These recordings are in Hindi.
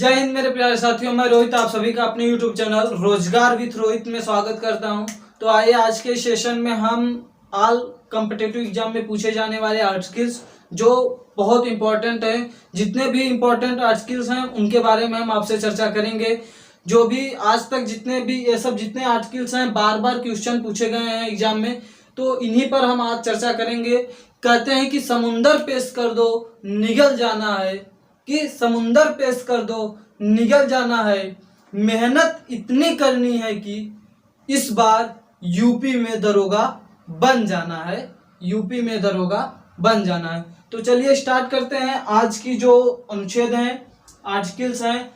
जय हिंद मेरे प्यारे साथियों, मैं रोहित आप सभी का अपने YouTube चैनल रोजगार विथ रोहित में स्वागत करता हूं। तो आइए आज के सेशन में हम ऑल कॉम्पिटिटिव एग्जाम में पूछे जाने वाले आर्टिकल्स जो बहुत इंपॉर्टेंट है, जितने भी इंपॉर्टेंट आर्टिकल्स हैं उनके बारे में हम आपसे चर्चा करेंगे। जो भी आज तक जितने आर्टिकल्स हैं बार बार क्वेश्चन पूछे गए हैं एग्जाम में, तो इन्हीं पर हम आज चर्चा करेंगे। कहते हैं कि समुंदर पेश कर दो निगल जाना है, कि समुंदर पेश कर दो निगल जाना है, मेहनत इतनी करनी है कि इस बार यूपी में दरोगा बन जाना है, यूपी में दरोगा बन जाना है। तो चलिए स्टार्ट करते हैं। आज की जो अनुच्छेद हैं, आर्टिकल्स हैं,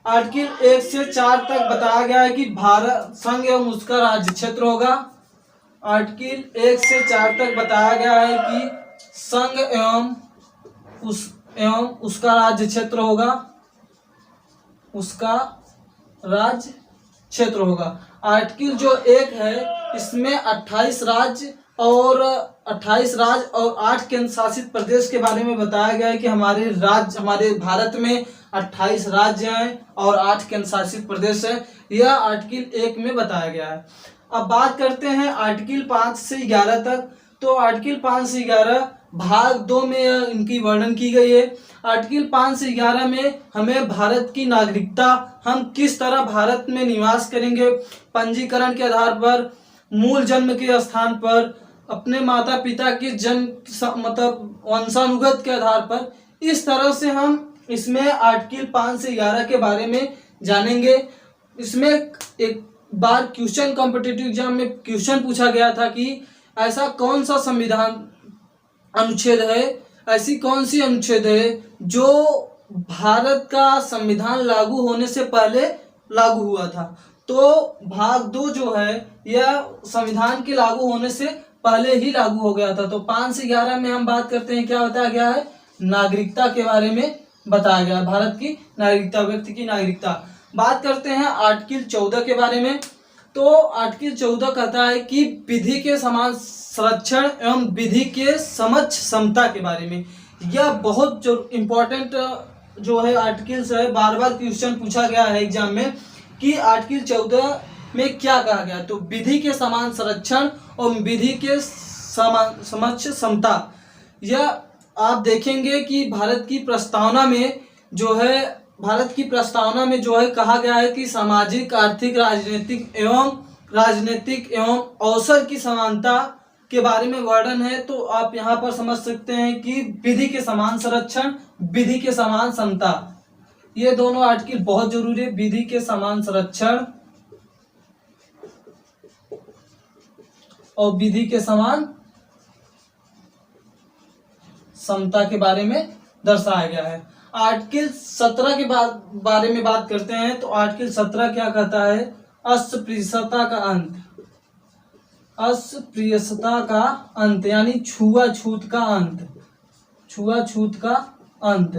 आर्टिकल 1 से 4 तक बताया गया है कि भारत संघ एवं उसका राज्य क्षेत्र होगा। आर्टिकल 1 से 4 तक बताया गया है कि संघ एवं उसका राज्य क्षेत्र होगा, उसका राज्य क्षेत्र होगा। आर्टिकल जो 1 है इसमें 28 राज्य और 8 केंद्र शासित प्रदेश के बारे में बताया गया है कि हमारे भारत में 28 राज्य हैं और 8 केंद्र शासित प्रदेश है। यह आर्टिकल 1 में बताया गया है। अब बात करते हैं आर्टिकल 5 से 11 तक। तो आर्टिकल 5 से 11 भाग 2 में इनकी वर्णन की गई है। आर्टिकल 5 से 11 में हमें भारत की नागरिकता, हम किस तरह भारत में निवास करेंगे, पंजीकरण के आधार पर, मूल जन्म के स्थान पर, अपने माता पिता के जन्म मतलब वंशानुगत के आधार पर, इस तरह से हम इसमें आर्टिकल 5 से 11 के बारे में जानेंगे। इसमें एक बार कॉम्पिटिटिव एग्जाम में क्वेश्चन पूछा गया था कि ऐसा कौन सा संविधान अनुच्छेद है, ऐसी कौन सी अनुच्छेद है जो भारत का संविधान लागू होने से पहले लागू हुआ था। तो भाग 2 जो है यह संविधान के लागू होने से पहले ही लागू हो गया था। तो 5 से 11 में हम बात करते हैं, क्या बताया गया है, नागरिकता के बारे में बताया गया है, भारत की नागरिकता, व्यक्ति की नागरिकता। बात करते हैं आर्टिकल 14 के बारे में। तो आर्टिकल 14 कहता है कि विधि के समान संरक्षण एवं विधि के समक्ष समता के बारे में। यह बहुत जो इम्पोर्टेंट जो है आर्टिकल्स है, बार बार क्वेश्चन पूछा गया है एग्जाम में कि आर्टिकल 14 में क्या कहा गया। तो विधि के समान संरक्षण और विधि के समक्ष समता, यह आप देखेंगे कि भारत की प्रस्तावना में जो है कहा गया है कि सामाजिक, आर्थिक, राजनीतिक एवं अवसर की समानता के बारे में वर्णन है। तो आप यहाँ पर समझ सकते हैं कि विधि के समान संरक्षण, विधि के समान समता, ये दोनों आर्टिकल बहुत जरूरी है। विधि के समान संरक्षण और विधि के समान समता के बारे में दर्शाया गया है। आर्टिकल 17 के बारे में बात करते हैं। तो आर्टिकल 17 क्या कहता है, अस्पृश्यता का अंत, अस्पृश्यता का अंत यानी छुआछूत का अंत, छुआछूत का अंत।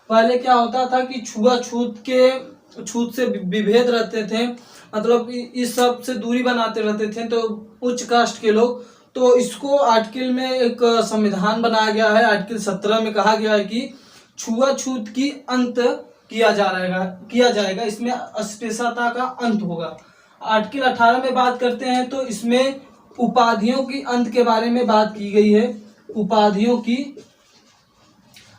पहले क्या होता था कि छूत से विभेद रहते थे, मतलब इस सब से दूरी बनाते रहते थे तो उच्च कास्ट के लोग। तो इसको आर्टिकल में एक संविधान बनाया गया है। आर्टिकल 17 में कहा गया है कि छुआछूत की अंत किया जाएगा, इसमें अस्पृश्यता का अंत होगा। आर्टिकल 18 में बात करते हैं तो इसमें उपाधियों की अंत के बारे में बात की गई है, उपाधियों की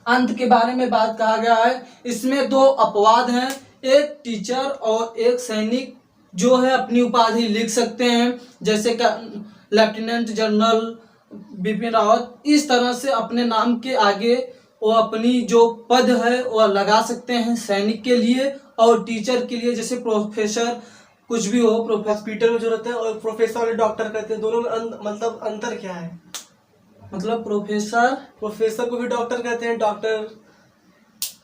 अंत के बारे में बात कहा गया है। इसमें 2 अपवाद हैं, एक टीचर और एक सैनिक जो है अपनी उपाधि लिख सकते हैं, जैसे लेफ्टिनेंट जनरल बिपिन रावत, इस तरह से अपने नाम के आगे वो अपनी जो पद है वो लगा सकते हैं, सैनिक के लिए और टीचर के लिए, जैसे प्रोफेसर कुछ भी हो। हॉस्पिटल में जो रहते हैं और प्रोफेसर और डॉक्टर कहते हैं, दोनों में मतलब अंतर क्या है? मतलब प्रोफेसर को भी डॉक्टर कहते हैं, डॉक्टर,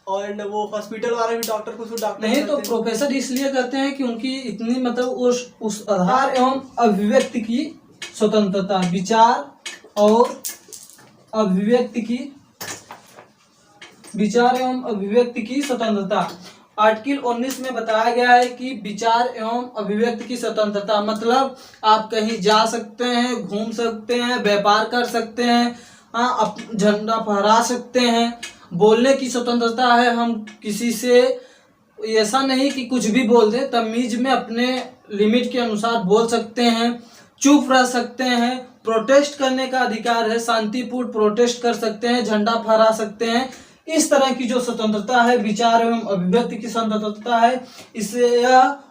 और वो हॉस्पिटल वाला भी डॉक्टर को डॉक्टर नहीं। तो प्रोफेसर इसलिए कहते हैं कि उनकी इतनी मतलब उस आधार एवं अभिव्यक्ति की स्वतंत्रता, विचार एवं अभिव्यक्ति की स्वतंत्रता। आर्टिकल 19 में बताया गया है कि विचार एवं अभिव्यक्ति की स्वतंत्रता मतलब आप कहीं जा सकते हैं, घूम सकते हैं, व्यापार कर सकते हैं, झंडा फहरा सकते हैं, बोलने की स्वतंत्रता है, हम किसी से ऐसा नहीं कि कुछ भी बोल दे, तमीज में अपने लिमिट के अनुसार बोल सकते हैं, चुप रह सकते हैं, प्रोटेस्ट करने का अधिकार है, शांतिपूर्ण प्रोटेस्ट कर सकते हैं, झंडा फहरा सकते हैं। इस तरह की जो स्वतंत्रता है, विचार एवं अभिव्यक्ति की स्वतंत्रता है, इसे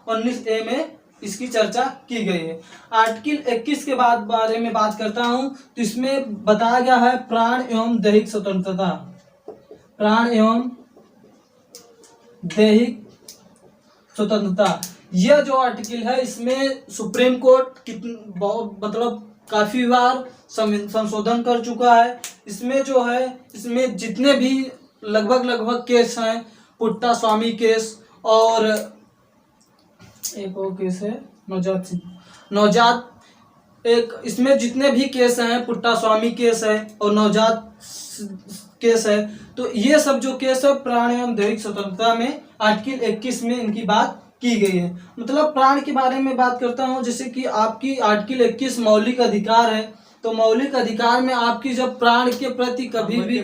19A में इसकी चर्चा की गई है। आर्टिकल 21 के बाद बारे में बात करता हूं, तो इसमें बताया गया है प्राण एवं दैहिक स्वतंत्रता। प्राण एवं दैहिक स्वतंत्रता, यह जो आर्टिकल है इसमें सुप्रीम कोर्ट मतलब काफी बार संशोधन कर चुका है। इसमें जो है, इसमें जितने भी लगभग केस हैं, पुट्टा स्वामी केस और एक और केस है नवजात एक, इसमें जितने भी केस हैं, पुट्टा स्वामी केस है और नवजात केस है, तो ये सब जो केस है प्राण एवं दैहिक स्वतंत्रता में आर्टिकल 21 में इनकी बात की गई है। मतलब प्राण के बारे में बात करता हूँ, जैसे कि आपकी आर्टिकल 21 मौलिक अधिकार है, तो मौलिक अधिकार में आपकी जब प्राण के प्रति कभी भी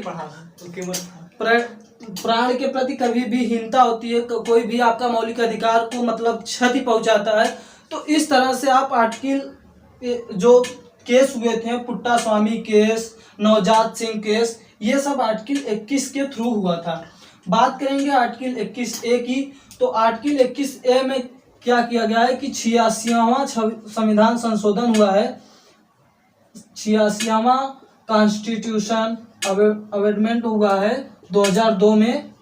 प्राण के प्रति कभी भी हीनता होती है, कोई भी आपका मौलिक अधिकार को मतलब क्षति पहुंचाता है, तो इस तरह से आप आर्टिकल जो केस हुए थे, पुट्टा स्वामी केस, नवजात सिंह केस, ये सब आर्टिकल 21 के थ्रू हुआ था। बात करेंगे आर्टिकल 21A की, तो आर्टिकल 21A में क्या किया गया है कि 86वां संविधान संशोधन हुआ है, 86वां कॉन्स्टिट्यूशन अमेंडमेंट हुआ है 2002 में।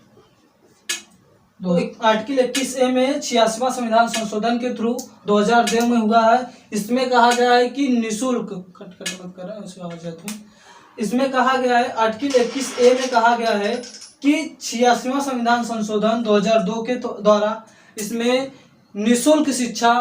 तो आर्टिकल 21A में 86वां संविधान संशोधन के थ्रू 2002 में हुआ है। इसमें कहा गया है कि निःशुल्क इसमें कहा गया है, आर्टिकल 21A में कहा गया है कि 86वां संविधान संशोधन 2002 के द्वारा इसमें निःशुल्क शिक्षा,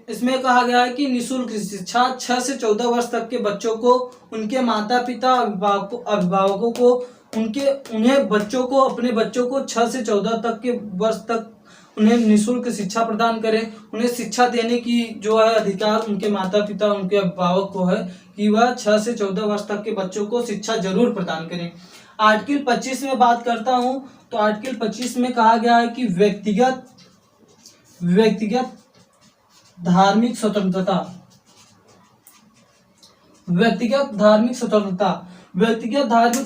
इसमें कहा गया है कि निःशुल्क शिक्षा 6 से 14 वर्ष तक के बच्चों को, उनके माता पिता अभिभावकों को, उन्हें बच्चों को, अपने बच्चों को 6 से 14 तक के वर्ष तक उन्हें निःशुल्क शिक्षा प्रदान करें। उन्हें शिक्षा देने की जो है अधिकार उनके माता पिता, उनके अभिभावक को है कि वह 6 से 14 वर्ष तक के बच्चों को शिक्षा जरूर प्रदान करें। आर्टिकल 25 में बात करता हूं, तो आर्टिकल 25 में कहा गया है कि व्यक्तिगत धार्मिक स्वतंत्रता। व्यक्तिगत धार्मिक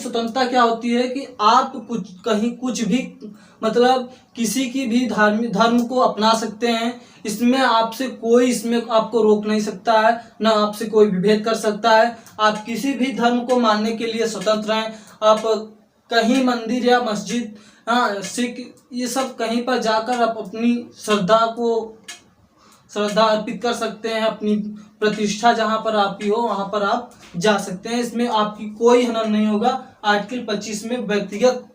स्वतंत्रता क्या होती है कि आप कुछ भी मतलब किसी की भी धर्म को अपना सकते हैं। इसमें आपको रोक नहीं सकता है, ना आपसे कोई विभेद कर सकता है। आप किसी भी धर्म को मानने के लिए स्वतंत्र हैं। आप कहीं मंदिर या मस्जिद, सिख, ये सब कहीं पर जाकर आप अपनी श्रद्धा अर्पित कर सकते हैं। अपनी प्रतिष्ठा जहां पर आपकी हो वहां पर आप जा सकते हैं। इसमें आपकी कोई हनन नहीं होगा। आर्टिकल 25 में व्यक्तिगत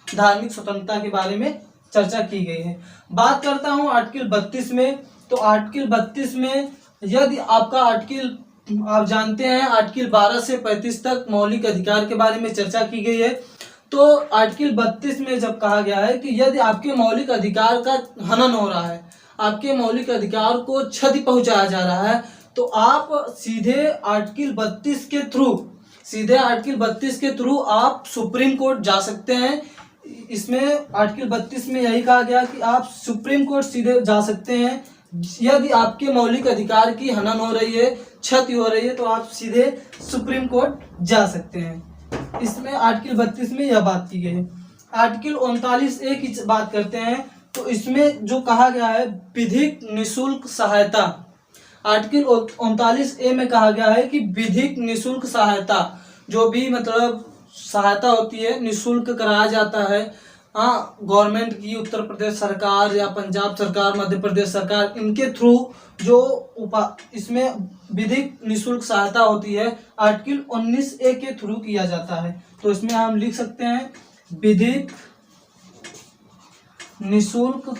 धार्मिक स्वतंत्रता के बारे में चर्चा की गई है। बात करता हूं आर्टिकल 32 में, तो आर्टिकल 32 में यदि आपका आर्टिकल, आप जानते हैं आर्टिकल 12 से 35 तक मौलिक अधिकार के बारे में चर्चा की गई है। तो आर्टिकल 32 में जब कहा गया है कि यदि आपके मौलिक अधिकार का हनन हो रहा है, आपके मौलिक अधिकार को क्षति पहुंचाया जा रहा है, तो आप सीधे आर्टिकल 32 के थ्रू आप सुप्रीम कोर्ट जा सकते हैं। इसमें आर्टिकल 32 में यही कहा गया कि आप सुप्रीम कोर्ट सीधे जा सकते हैं। यदि आपके मौलिक अधिकार की हनन हो रही है, क्षति हो रही है, तो आप सीधे सुप्रीम कोर्ट जा सकते हैं। इसमें आर्टिकल 32 में यह बात की गई है। आर्टिकल 39A की बात करते हैं, तो इसमें जो कहा गया है विधिक निःशुल्क सहायता। आर्टिकल 39A में कहा गया है कि विधिक निःशुल्क सहायता, जो भी मतलब सहायता होती है, निःशुल्क कराया जाता है। गवर्नमेंट की, उत्तर प्रदेश सरकार या पंजाब सरकार, मध्य प्रदेश सरकार, इनके थ्रू जो इसमें विधिक निःशुल्क सहायता होती है, आर्टिकल 19A के थ्रू किया जाता है। तो इसमें हम लिख सकते हैं विधिक निःशुल्क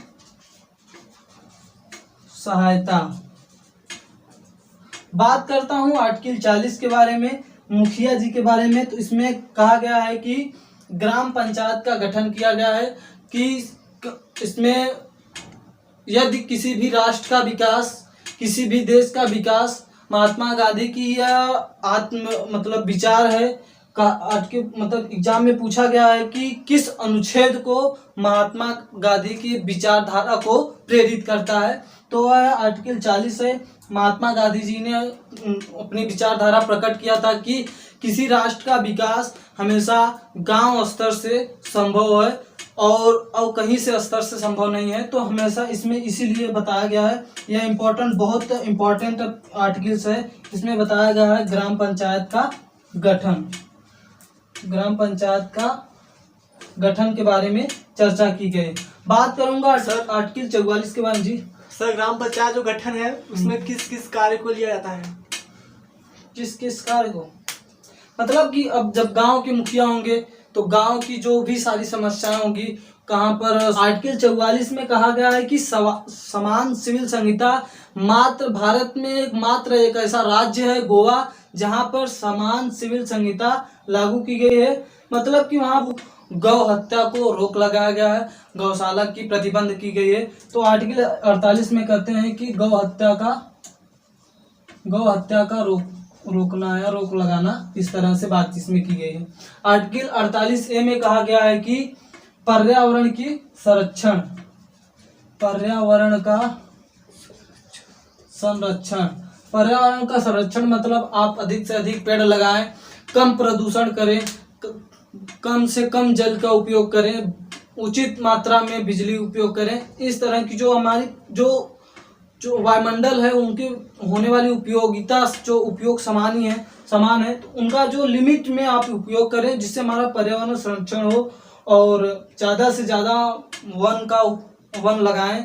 सहायता। बात करता हूं आर्टिकल 40 के बारे में, मुखिया जी के बारे में। तो इसमें कहा गया है कि ग्राम पंचायत का गठन किया गया है कि इसमें यदि किसी भी राष्ट्र का विकास, किसी भी देश का विकास महात्मा गांधी की या मतलब विचार है का आर्टिकल मतलब एग्जाम में पूछा गया है कि किस अनुच्छेद को महात्मा गांधी की विचारधारा को प्रेरित करता है, तो वह आर्टिकल 40 है। महात्मा गांधी जी ने अपनी विचारधारा प्रकट किया था कि किसी राष्ट्र का विकास हमेशा गांव स्तर से संभव है और कहीं से स्तर से संभव नहीं है। तो हमेशा इसमें इसीलिए बताया गया है, यह इम्पोर्टेंट बहुत इम्पोर्टेंट आर्टिकल्स है। इसमें बताया गया है ग्राम पंचायत का गठन, ग्राम पंचायत का गठन के बारे में चर्चा की गई। बात करूंगा सर आर्टिकल 44 के बारे में। जी सर, ग्राम पंचायत जो गठन है उसमें किस किस कार्य को लिया जाता है? किस किस कार्य को मतलब कि अब जब गांव के मुखिया होंगे तो गांव की जो भी सारी समस्याएं होंगी कहाँ पर। आर्टिकल 44 में कहा गया है कि समान सिविल संहिता मात्र भारत में मात्र एक ऐसा राज्य है गोवा जहां पर समान सिविल संहिता लागू की गई है। मतलब कि वहां गौ हत्या को रोक लगाया गया है, गौशाला की प्रतिबंध की गई है। तो आर्टिकल 48 में कहते हैं कि गौ हत्या का रोकना या रोक लगाना, इस तरह से बात इसमें की गई है। आर्टिकल 48A में कहा गया है कि पर्यावरण की संरक्षण, पर्यावरण का संरक्षण मतलब आप अधिक से अधिक पेड़ लगाएं, कम प्रदूषण करें, कम से कम जल का उपयोग करें, उचित मात्रा में बिजली उपयोग करें। इस तरह की जो हमारी जो वायुमंडल है उनकी होने वाली उपयोगिता जो उपयोग समान है तो उनका जो लिमिट में आप उपयोग करें जिससे हमारा पर्यावरण संरक्षण हो। और ज़्यादा से ज़्यादा वन लगाएं,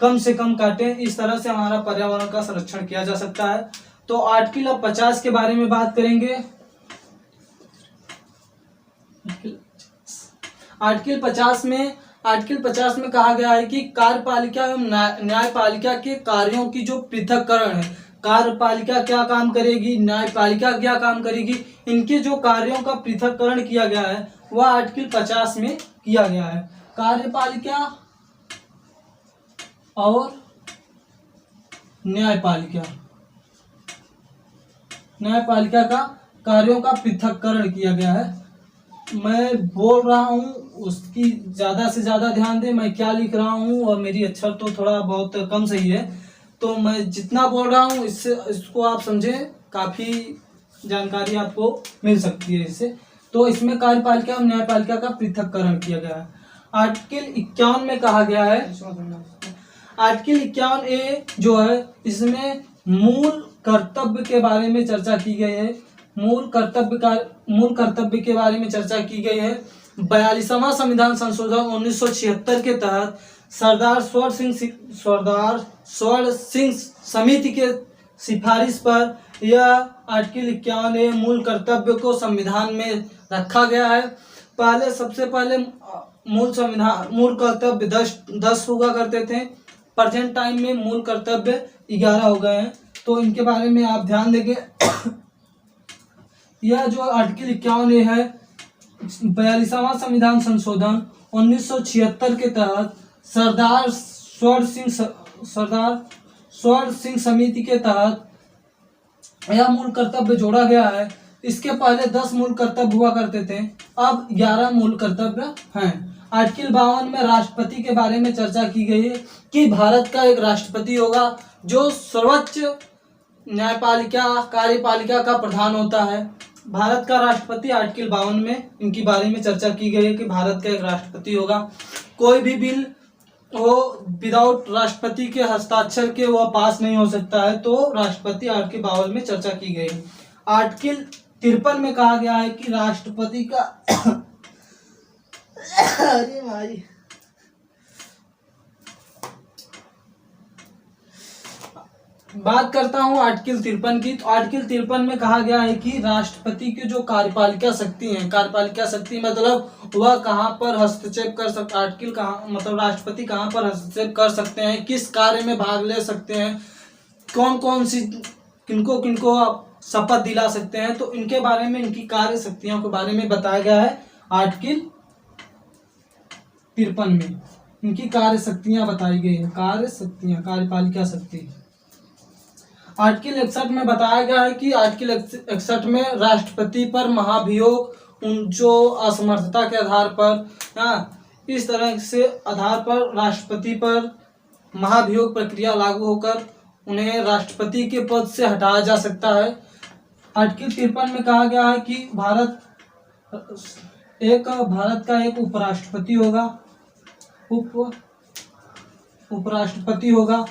कम से कम काटें, इस तरह से हमारा पर्यावरण का संरक्षण किया जा सकता है। तो आर्टिकल 50 के बारे में बात करेंगे। आर्टिकल 50 में कहा गया है कि कार्यपालिका एवं न्यायपालिका के कार्यों की जो पृथक्करण है, कार्यपालिका क्या काम करेगी, न्यायपालिका क्या काम करेगी, इनके जो कार्यों का पृथक्करण किया गया है वह आर्टिकल 50 में किया गया है। कार्यपालिका और न्यायपालिका का कार्यों का पृथक्करण किया गया है। मैं बोल रहा हूँ उसकी ज़्यादा से ज़्यादा ध्यान दें, मैं क्या लिख रहा हूँ, और मेरी अक्षर तो थोड़ा बहुत कम सही है, तो मैं जितना बोल रहा हूँ इसको आप समझें, काफ़ी जानकारी आपको मिल सकती है इससे। तो इसमें कार्यपालिका और न्यायपालिका का पृथक्करण किया गया है। आर्टिकल 51 में कहा गया है, आर्टिकल 51A जो है इसमें मूल कर्तव्य के बारे में चर्चा की गई है। मूल कर्तव्य के बारे में चर्चा की गई है। 42वां संविधान संशोधन 1976 के तहत सरदार स्वर्ण सिंह समिति के सिफारिश पर यह आर्टिकल 51A मूल कर्तव्य को संविधान में रखा गया है। सबसे पहले मूल कर्तव्य 10 हुआ करते थे, प्रेजेंट टाइम में मूल कर्तव्य 11 हो गए हैं। तो इनके बारे में आप ध्यान देंगे। यह जो आर्टिकल 51A है 42वां संविधान संशोधन 1976 के तहत सरदार स्वर्ण सिंह समिति के तहत यह मूल कर्तव्य जोड़ा गया है। इसके पहले 10 मूल कर्तव्य हुआ करते थे, अब 11 मूल कर्तव्य हैं। आर्टिकल 52 में राष्ट्रपति के बारे में चर्चा की गई है कि भारत का एक राष्ट्रपति होगा जो सर्वोच्च न्यायपालिका कार्यपालिका का प्रधान होता है। भारत का राष्ट्रपति आर्टिकल 52 में इनके बारे में चर्चा की गई है कि भारत का एक राष्ट्रपति होगा। कोई भी बिल हो विदाउट राष्ट्रपति के हस्ताक्षर के वह पास नहीं हो सकता है। तो राष्ट्रपति आर्टिकल 52 में चर्चा की गई है। आर्टिकल 53 में कहा गया है कि राष्ट्रपति का अरे भाई बात करता हूं आर्टिकल 53 की। तो आर्टिकल 53 में कहा गया है कि राष्ट्रपति की जो कार्यपालिका शक्ति है, कार्यपालिका शक्ति मतलब वह कहां पर हस्तक्षेप कर सकता, आर्टिकल कहां मतलब राष्ट्रपति कहां पर हस्तक्षेप कर सकते हैं, किस कार्य में भाग ले सकते हैं, कौन कौन सी किनको किनको शपथ दिला सकते हैं, तो इनके बारे में इनकी कार्य शक्तियों के बारे में बताया गया है। आर्टिकल 53 में इनकी कार्य शक्तियां बताई गई है, कार्य शक्तियां कार्यपालिका शक्ति। आर्टिकल 61 में बताया गया है कि आर्टिकल 61 में राष्ट्रपति पर महाभियोग उन जो असमर्थता के आधार पर, हाँ, इस तरह से आधार पर राष्ट्रपति पर महाभियोग प्रक्रिया लागू होकर उन्हें राष्ट्रपति के पद से हटाया जा सकता है। आर्टिकल 53 में कहा गया है कि भारत का एक उपराष्ट्रपति होगा, उपराष्ट्रपति होगा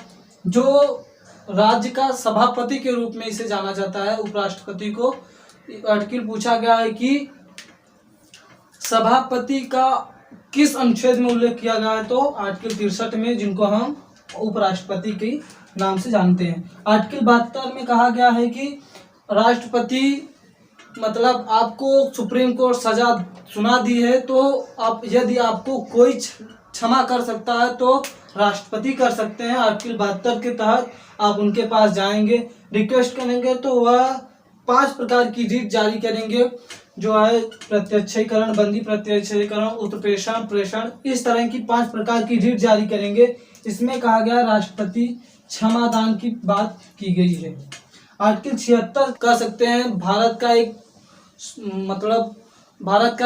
जो राज्य का सभापति के रूप में इसे जाना जाता है। उपराष्ट्रपति को आर्टिकल पूछा गया है कि सभापति का किस अनुच्छेद में उल्लेख किया गया है, तो आर्टिकल 63 में, जिनको हम उपराष्ट्रपति के नाम से जानते हैं। आर्टिकल 72 में कहा गया है कि राष्ट्रपति मतलब आपको सुप्रीम कोर्ट सजा सुना दी है तो आप यदि आपको कोई क्षमा कर सकता है तो राष्ट्रपति कर सकते हैं। आर्टिकल 72 के तहत आप उनके पास जाएंगे, रिक्वेस्ट करेंगे तो वह 5 प्रकार की रीट जारी करेंगे, जो है प्रत्यक्षीकरण, बंदी प्रत्यक्षीकरण, उत्प्रेषण, प्रेषण, इस तरह की 5 प्रकार की रीट जारी करेंगे। इसमें कहा गया राष्ट्रपति क्षमादान की बात की गई है। आर्टिकल 76 कह सकते हैं भारत का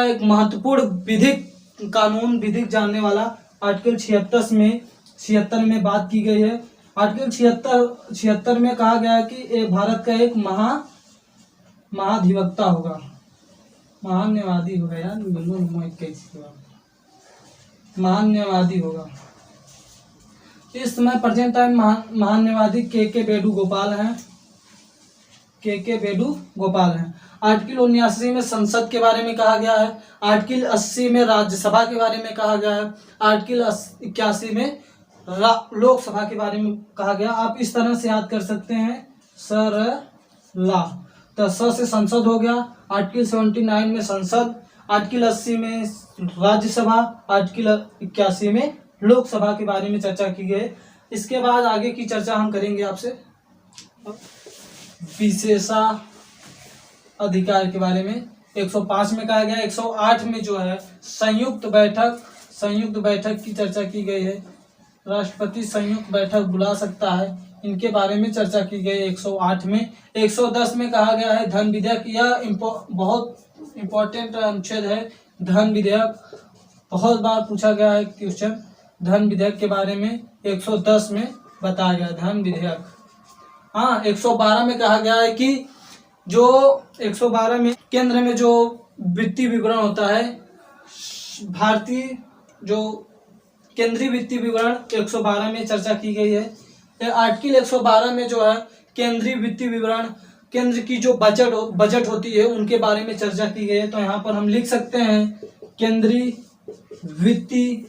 एक महत्वपूर्ण विधिक कानून, विधिक जानने वाला आर्टिकल 76 में बात की गई है। आर्टिकल 76 में कहा गया है कि ये भारत का एक महाधिवक्ता होगा, महान्यायवादी होगा, यार महान्यायवादी होगा। इस समय प्रेजेंट टाइम महान्यायवादी के बेडू गोपाल हैं, के बेडू गोपाल हैं। आर्टिकल 79 में संसद के बारे में कहा गया है। आर्टिकल 80 में राज्यसभा के बारे में कहा गया है। आर्टिकल 81 में लोकसभा के बारे में कहा गया। आप इस तरह से याद कर सकते हैं, सरला, तो स से संसद हो गया। आर्टिकल 79 में संसद, आर्टिकल 80 में राज्यसभा, आर्टिकल 81 में लोकसभा के बारे में चर्चा की गई। इसके बाद आगे की चर्चा हम करेंगे आपसे विशेषाधिकार के बारे में। 105 में कहा गया। 108 में जो है संयुक्त बैठक की चर्चा की गई है। राष्ट्रपति संयुक्त बैठक बुला सकता है, इनके बारे में चर्चा की गई 108 में। 110 में कहा गया है धन विधेयक, यह बहुत इम्पोर्टेंट अनुच्छेद है। धन विधेयक बहुत बार पूछा गया है क्वेश्चन, धन विधेयक के बारे में 110 में बताया गया धन विधेयक। हाँ, 112 में कहा गया है कि जो 112 में केंद्र में जो वित्तीय विवरण होता है, भारतीय जो केंद्रीय वित्तीय विवरण 112 में चर्चा की गई है। आर्टिकल 112 में जो है केंद्रीय वित्तीय विवरण, केंद्र की जो बजट होती है उनके बारे में चर्चा की गई है। तो यहाँ पर हम लिख सकते हैं केंद्रीय वित्तीय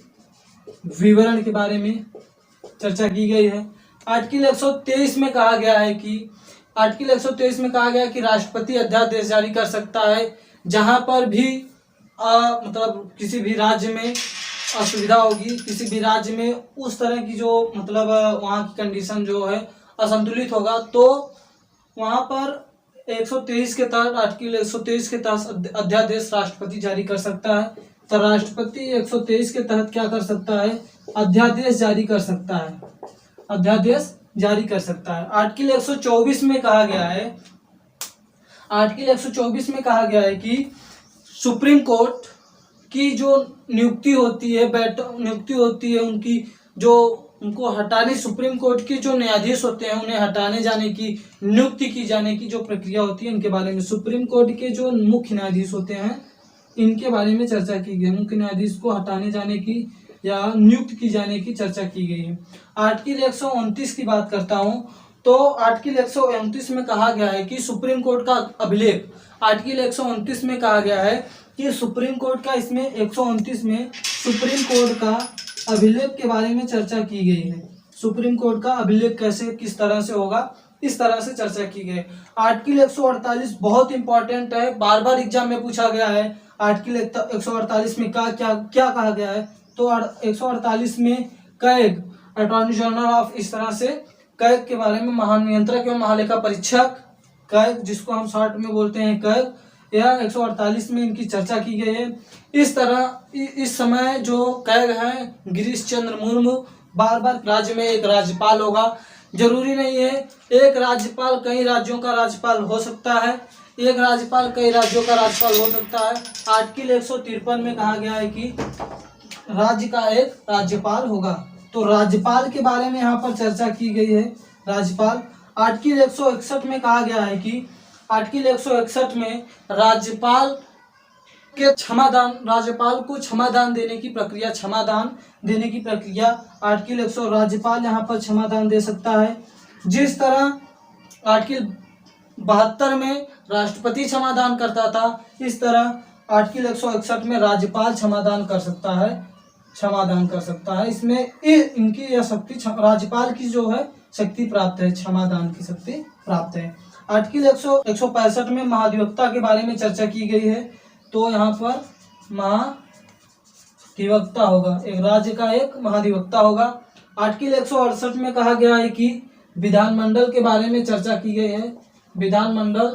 विवरण के बारे में चर्चा की गई है। आर्टिकल 123 में कहा गया है कि राष्ट्रपति अध्यादेश जारी कर सकता है जहां पर भी मतलब किसी भी राज्य में असुविधा होगी, किसी भी राज्य में उस तरह की जो मतलब वहाँ की कंडीशन जो है असंतुलित होगा, तो वहाँ पर 123 के तहत, आर्टिकल 123 के तहत अध्यादेश राष्ट्रपति जारी कर सकता है। तो राष्ट्रपति 123 के तहत क्या कर सकता है, अध्यादेश जारी कर सकता है, अध्यादेश जारी कर सकता है। आर्टिकल 124 में कहा गया है कि सुप्रीम कोर्ट की जो नियुक्ति होती है उनकी जो उनको हटाने, सुप्रीम कोर्ट के जो न्यायाधीश होते हैं उन्हें हटाने जाने की, नियुक्ति की जाने की जो प्रक्रिया होती है इनके बारे में, सुप्रीम कोर्ट के जो मुख्य न्यायाधीश होते हैं इनके बारे में चर्चा की गई। मुख्य न्यायाधीश को हटाने जाने की या नियुक्त की जाने की चर्चा की गई है। आर्टिकल 129 की बात करता हूँ, तो आर्टिकल 129 में कहा गया है कि सुप्रीम कोर्ट का अभिलेख, आर्टिकल 129 में कहा गया है कि सुप्रीम कोर्ट का, इसमें 129 में सुप्रीम कोर्ट का अभिलेख के बारे में चर्चा की गई है। सुप्रीम कोर्ट का अभिलेख कैसे, किस तरह से होगा, इस तरह से चर्चा की गई। आर्टिकल 148 बहुत इंपॉर्टेंट है, बार बार एग्जाम में पूछा गया है। आर्टिकल 148 में क्या कहा गया है, तो 148 में कैग, अटॉर्नी जनरल ऑफ, इस तरह से कैग के बारे में, महानियंत्रक एवं महालेखा परीक्षक कैग, जिसको हम शॉर्ट में बोलते हैं कैग, यह 148 में इनकी चर्चा की गई है। इस तरह इस समय जो कैग है गिरीश चंद्र मुर्मू, बार बार राज्य में एक राज्यपाल होगा, जरूरी नहीं है। एक राज्यपाल कई राज्यों का राज्यपाल हो सकता है, एक राज्यपाल कई राज्यों का राज्यपाल हो सकता है। आर्टिकल 153 में कहा गया है कि राज्य का एक राज्यपाल होगा। तो राज्यपाल के बारे में यहाँ पर चर्चा की गई है। राज्यपाल आर्टिकल 161 में कहा गया है कि आर्टिकल 161 में राज्यपाल के क्षमादान, राज्यपाल को क्षमादान देने की प्रक्रिया, क्षमादान देने की प्रक्रिया आर्टिकल 100, राज्यपाल यहाँ पर क्षमादान दे सकता है। जिस तरह आर्टिकल 72 में राष्ट्रपति क्षमादान करता था, इस तरह आर्टिकल 161 में राज्यपाल क्षमादान कर सकता है, क्षमादान कर सकता है। इसमें इनकी यह शक्ति, राज्यपाल की जो है शक्ति प्राप्त है, क्षमादान की शक्ति प्राप्त है। आर्टिकल 165 में महाधिवक्ता के बारे में चर्चा की गई है। तो यहाँ पर महाधिवक्ता होगा, एक राज्य का एक महाधिवक्ता होगा। आर्टिकल 168 में कहा गया है कि विधानमंडल के बारे में चर्चा की गई है। विधानमंडल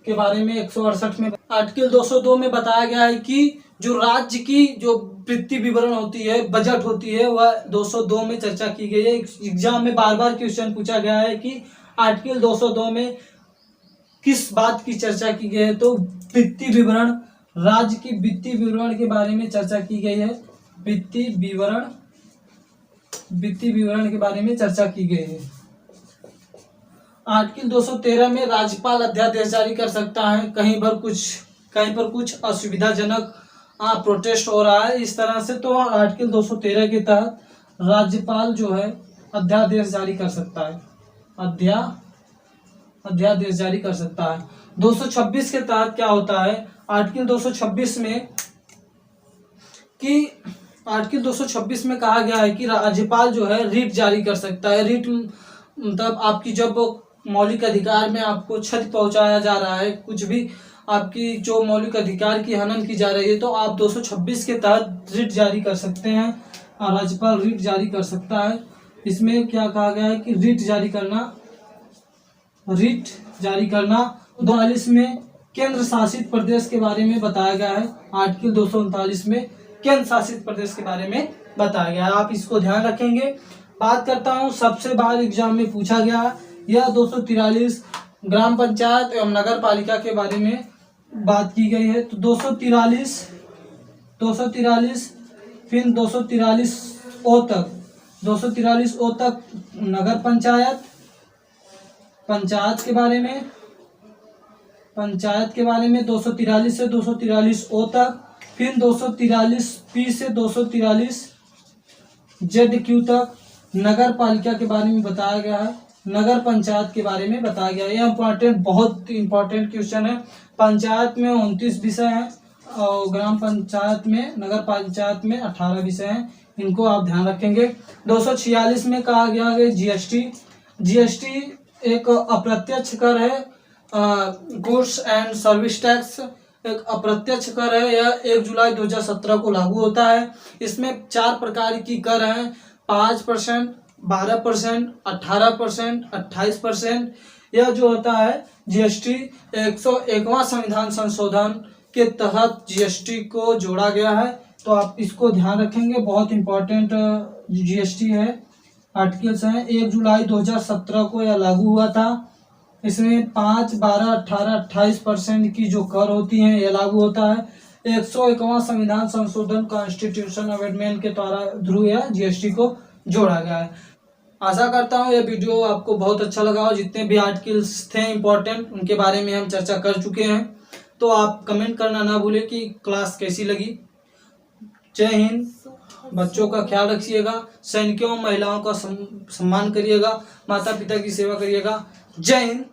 के बारे में 168 में आर्टिकल 202 में बताया गया है कि जो राज्य की जो वित्तीय विवरण होती है, बजट होती है, वह 202 में चर्चा की गई है। एग्जाम में बार बार क्वेश्चन पूछा गया है कि आर्टिकल 202 में किस बात की चर्चा की गई है। तो वित्तीय विवरण, राज्य की वित्तीय विवरण के बारे में चर्चा की गई है। वित्तीय विवरण के बारे में चर्चा की गई है। आर्टिकल 213 में राज्यपाल अध्यादेश जारी कर सकता है। कहीं पर कुछ असुविधाजनक प्रोटेस्ट हो रहा है, इस तरह से, तो आर्टिकल 213 के तहत राज्यपाल जो है अध्यादेश जारी कर सकता है, अध्यादेश जारी कर सकता है। 226 के तहत क्या होता है, आर्टिकल 226 में कहा गया है कि राज्यपाल जो है रिट जारी कर सकता है। रिट मतलब आपकी जब मौलिक अधिकार में आपको क्षति पहुंचाया जा रहा है, कुछ भी आपकी जो मौलिक अधिकार की हनन की जा रही है, तो आप 226 के तहत रिट जारी कर सकते हैं। राज्यपाल रिट जारी कर सकता है। इसमें क्या कहा गया है कि रिट जारी करना 239 में केंद्र शासित प्रदेश के बारे में बताया गया है। आर्टिकल 239 में केंद्र शासित प्रदेश के बारे में बताया गया है। आप इसको ध्यान रखेंगे। बात करता हूँ सबसे बार एग्जाम में पूछा गया, यह 243 ग्राम पंचायत एवं नगर पालिका के बारे में बात की गई है। तो 243 फिर 243 ओ तक, 243 ओ तक नगर पंचायत के बारे में, 243 से 243 ओ तक, फिर 243 पी से 243 जेड क्यू तक नगर पालिका के बारे में बताया गया है। नगर पंचायत के बारे में बताया गया है। यह बहुत इंपॉर्टेंट क्वेश्चन है। पंचायत में 29 विषय हैं और ग्राम पंचायत में, नगर पंचायत में 18 विषय हैं। इनको आप ध्यान रखेंगे। 246 में कहा गया है जीएसटी एक अप्रत्यक्ष कर है, गुड्स एंड सर्विस टैक्स एक अप्रत्यक्ष कर है। यह 1 जुलाई 2017 को लागू होता है। इसमें 4 प्रकार की कर हैं, 5%, 12%, 18%, 28%। यह जो होता है जीएसटी 101वां संविधान संशोधन के तहत जीएसटी को जोड़ा गया है। तो आप इसको ध्यान रखेंगे, बहुत इंपॉर्टेंट जीएसटी है, आर्टिकल्स हैं। 1 जुलाई 2017 को यह लागू हुआ था। इसमें 5, 12, 18, 28% की जो कर होती हैं यह लागू होता है। 101वां संविधान संशोधन कॉन्स्टिट्यूशन अमेंडमेंट के द्वारा थ्रू यह जीएसटी को जोड़ा गया है। आशा करता हूँ यह वीडियो आपको बहुत अच्छा लगा हो। जितने भी आर्टिकल्स थे इम्पोर्टेंट, उनके बारे में हम चर्चा कर चुके हैं। तो आप कमेंट करना ना भूलें कि क्लास कैसी लगी। जय हिंद। बच्चों का ख्याल रखिएगा, सैनिकों महिलाओं का सम्मान करिएगा, माता पिता की सेवा करिएगा। जय हिंद।